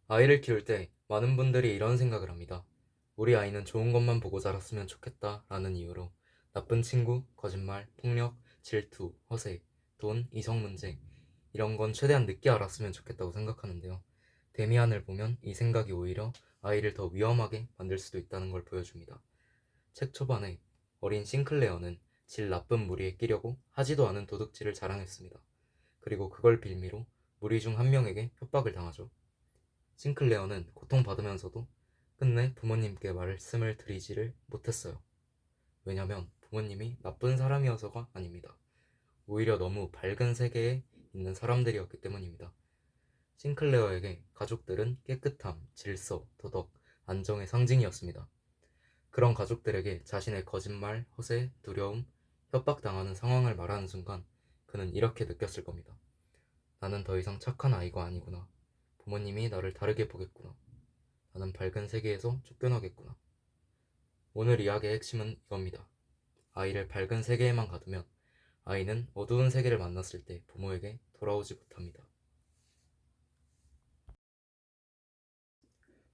아이를 키울 때 많은 분들이 이런 생각을 합니다. 우리 아이는 좋은 것만 보고 자랐으면 좋겠다 라는 이유로 나쁜 친구, 거짓말, 폭력, 질투, 허세, 돈, 이성 문제 이런 건 최대한 늦게 알았으면 좋겠다고 생각하는데요. 데미안을 보면 이 생각이 오히려 아이를 더 위험하게 만들 수도 있다는 걸 보여줍니다. 책 초반에 어린 싱클레어는 질 나쁜 무리에 끼려고 하지도 않은 도둑질을 자랑했습니다. 그리고 그걸 빌미로 무리 중 한 명에게 협박을 당하죠. 싱클레어는 고통받으면서도 끝내 부모님께 말씀을 드리지를 못했어요. 왜냐면 부모님이 나쁜 사람이어서가 아닙니다. 오히려 너무 밝은 세계에 있는 사람들이었기 때문입니다. 싱클레어에게 가족들은 깨끗함, 질서, 도덕, 안정의 상징이었습니다. 그런 가족들에게 자신의 거짓말, 허세, 두려움, 협박당하는 상황을 말하는 순간 그는 이렇게 느꼈을 겁니다. 나는 더 이상 착한 아이가 아니구나. 부모님이 나를 다르게 보겠구나. 나는 밝은 세계에서 쫓겨나겠구나. 오늘 이야기의 핵심은 이겁니다. 아이를 밝은 세계에만 가두면 아이는 어두운 세계를 만났을 때 부모에게 돌아오지 못합니다.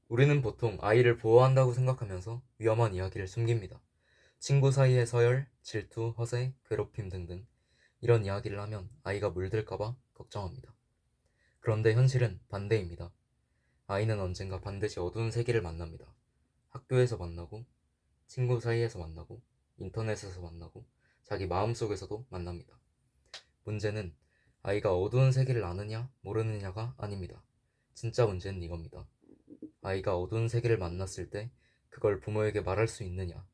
우리는 보통 아이를 보호한다고 생각하면서 위험한 이야기를 숨깁니다. 친구 사이의 서열, 질투, 허세, 괴롭힘 등등 이런 이야기를 하면 아이가 물들까봐 걱정합니다. 그런데 현실은 반대입니다. 아이는 언젠가 반드시 어두운 세계를 만납니다. 학교에서 만나고, 친구 사이에서 만나고, 인터넷에서 만나고, 자기 마음속에서도 만납니다. 문제는 아이가 어두운 세계를 아느냐, 모르느냐가 아닙니다. 진짜 문제는 이겁니다. 아이가 어두운 세계를 만났을 때 그걸 부모에게 말할 수 있느냐.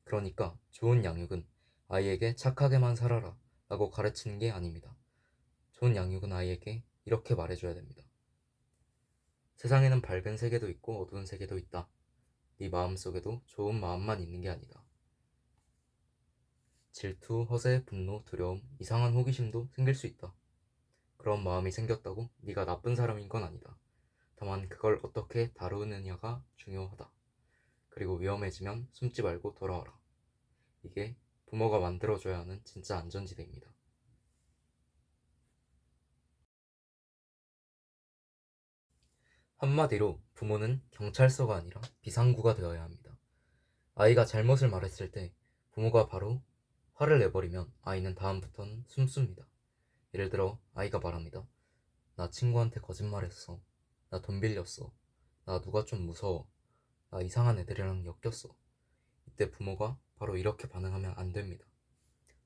그러니까 좋은 양육은 아이에게 착하게만 살아라 라고 가르치는 게 아닙니다. 좋은 양육은 아이에게 이렇게 말해줘야 됩니다. 세상에는 밝은 세계도 있고 어두운 세계도 있다. 네 마음속에도 좋은 마음만 있는 게 아니다. 질투, 허세, 분노, 두려움, 이상한 호기심도 생길 수 있다. 그런 마음이 생겼다고 네가 나쁜 사람인 건 아니다. 다만 그걸 어떻게 다루느냐가 중요하다. 그리고 위험해지면 숨지 말고 돌아와라. 이게 부모가 만들어줘야 하는 진짜 안전지대입니다. 한마디로 부모는 경찰서가 아니라 비상구가 되어야 합니다. 아이가 잘못을 말했을 때 부모가 바로 화를 내버리면 아이는 다음부터는 숨습니다. 예를 들어 아이가 말합니다. 나 친구한테 거짓말했어. 나 돈 빌렸어. 나 누가 좀 무서워. 나 이상한 애들이랑 엮였어. 이때 부모가 바로 이렇게 반응하면 안 됩니다.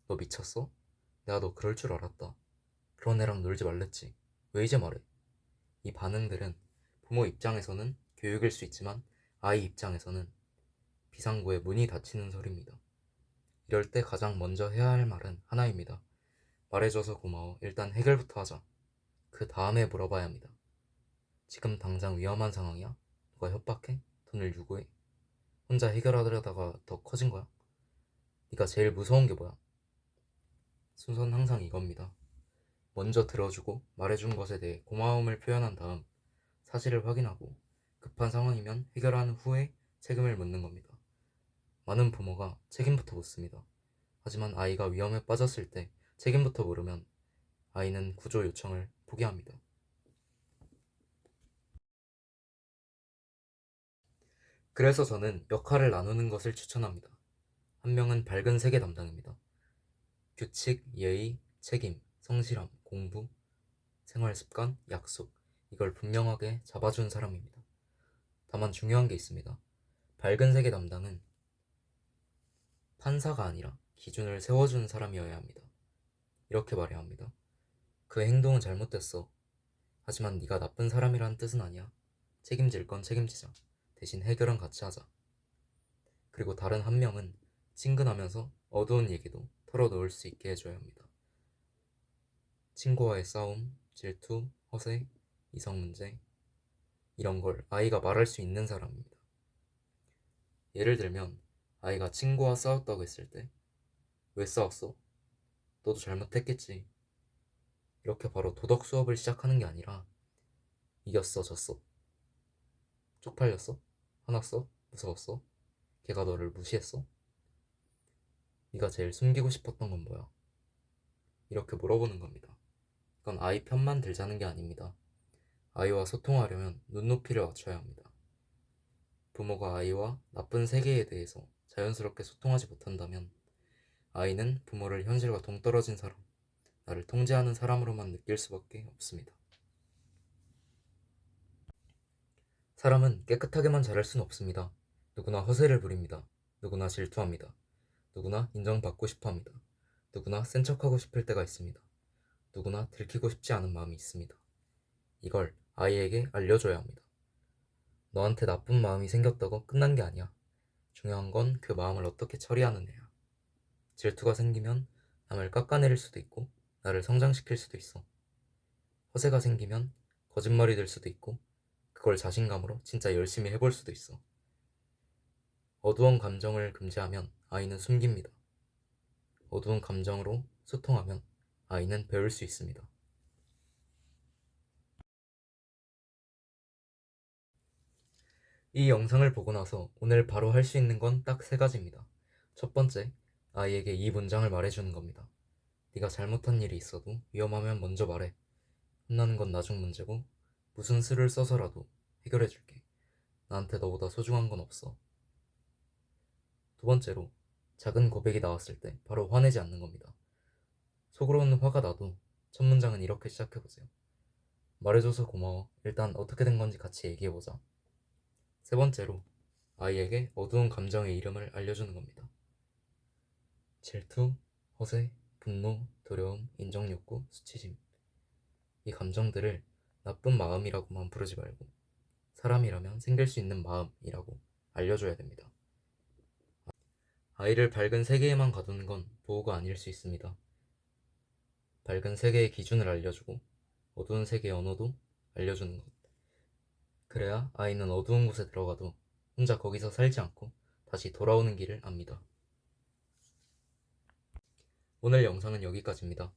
너 미쳤어? 내가 너 그럴 줄 알았다. 그런 애랑 놀지 말랬지. 왜 이제 말해? 이 반응들은 부모 입장에서는 교육일 수 있지만 아이 입장에서는 비상구의 문이 닫히는 소리입니다. 이럴 때 가장 먼저 해야 할 말은 하나입니다. 말해줘서 고마워. 일단 해결부터 하자. 그 다음에 물어봐야 합니다. 지금 당장 위험한 상황이야? 누가 협박해? 돈을 요구해? 혼자 해결하려다가 더 커진 거야? 네가 제일 무서운 게 뭐야? 순서는 항상 이겁니다. 먼저 들어주고 말해준 것에 대해 고마움을 표현한 다음 사실을 확인하고 급한 상황이면 해결한 후에 책임을 묻는 겁니다. 많은 부모가 책임부터 묻습니다. 하지만 아이가 위험에 빠졌을 때 책임부터 물으면 아이는 구조 요청을 포기합니다. 그래서 저는 역할을 나누는 것을 추천합니다. 한 명은 밝은 세계 담당입니다. 규칙, 예의, 책임, 성실함, 공부, 생활습관, 약속 이걸 분명하게 잡아준 사람입니다. 다만 중요한 게 있습니다. 밝은 세계 담당은 판사가 아니라 기준을 세워주는 사람이어야 합니다. 이렇게 말해야 합니다. 그 행동은 잘못됐어. 하지만 네가 나쁜 사람이라는 뜻은 아니야. 책임질 건 책임지자. 대신 해결은 같이 하자. 그리고 다른 한 명은 친근하면서 어두운 얘기도 털어놓을 수 있게 해줘야 합니다. 친구와의 싸움, 질투, 허세, 이성 문제 이런 걸 아이가 말할 수 있는 사람입니다. 예를 들면 아이가 친구와 싸웠다고 했을 때 왜 싸웠어? 너도 잘못했겠지. 이렇게 바로 도덕 수업을 시작하는 게 아니라 이겼어, 졌어, 쪽팔렸어, 화났어, 무서웠어, 걔가 너를 무시했어? 네가 제일 숨기고 싶었던 건 뭐야? 이렇게 물어보는 겁니다. 이건 아이 편만 들자는 게 아닙니다. 아이와 소통하려면 눈높이를 맞춰야 합니다. 부모가 아이와 나쁜 세계에 대해서 자연스럽게 소통하지 못한다면 아이는 부모를 현실과 동떨어진 사람, 나를 통제하는 사람으로만 느낄 수밖에 없습니다. 사람은 깨끗하게만 자랄 순 없습니다. 누구나 허세를 부립니다. 누구나 질투합니다. 누구나 인정받고 싶어합니다. 누구나 센 척하고 싶을 때가 있습니다. 누구나 들키고 싶지 않은 마음이 있습니다. 이걸 아이에게 알려줘야 합니다. 너한테 나쁜 마음이 생겼다고 끝난 게 아니야. 중요한 건 그 마음을 어떻게 처리하느냐야. 질투가 생기면 남을 깎아내릴 수도 있고 나를 성장시킬 수도 있어. 허세가 생기면 거짓말이 될 수도 있고 그걸 자신감으로 진짜 열심히 해볼 수도 있어. 어두운 감정을 금지하면 아이는 숨깁니다. 어두운 감정으로 소통하면 아이는 배울 수 있습니다. 이 영상을 보고 나서 오늘 바로 할 수 있는 건 딱 3가지입니다. 첫 번째, 아이에게 이 문장을 말해주는 겁니다. 네가 잘못한 일이 있어도 위험하면 먼저 말해. 혼나는 건 나중 문제고 무슨 수를 써서라도 해결해줄게. 나한테 너보다 소중한 건 없어. 두 번째로, 작은 고백이 나왔을 때 바로 화내지 않는 겁니다. 속으로는 화가 나도 첫 문장은 이렇게 시작해보세요. 말해줘서 고마워. 일단 어떻게 된 건지 같이 얘기해보자. 세 번째로, 아이에게 어두운 감정의 이름을 알려주는 겁니다. 질투, 허세, 분노, 두려움, 인정욕구, 수치심. 이 감정들을 나쁜 마음이라고만 부르지 말고 사람이라면 생길 수 있는 마음이라고 알려줘야 됩니다. 아이를 밝은 세계에만 가두는 건 보호가 아닐 수 있습니다. 밝은 세계의 기준을 알려주고 어두운 세계의 언어도 알려주는 것. 그래야 아이는 어두운 곳에 들어가도 혼자 거기서 살지 않고 다시 돌아오는 길을 압니다. 오늘 영상은 여기까지입니다.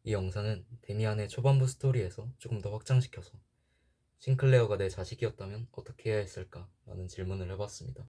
이 영상은 데미안의 초반부 스토리에서 조금 더 확장시켜서 싱클레어가 내 자식이었다면 어떻게 해야 했을까? 라는 질문을 해봤습니다.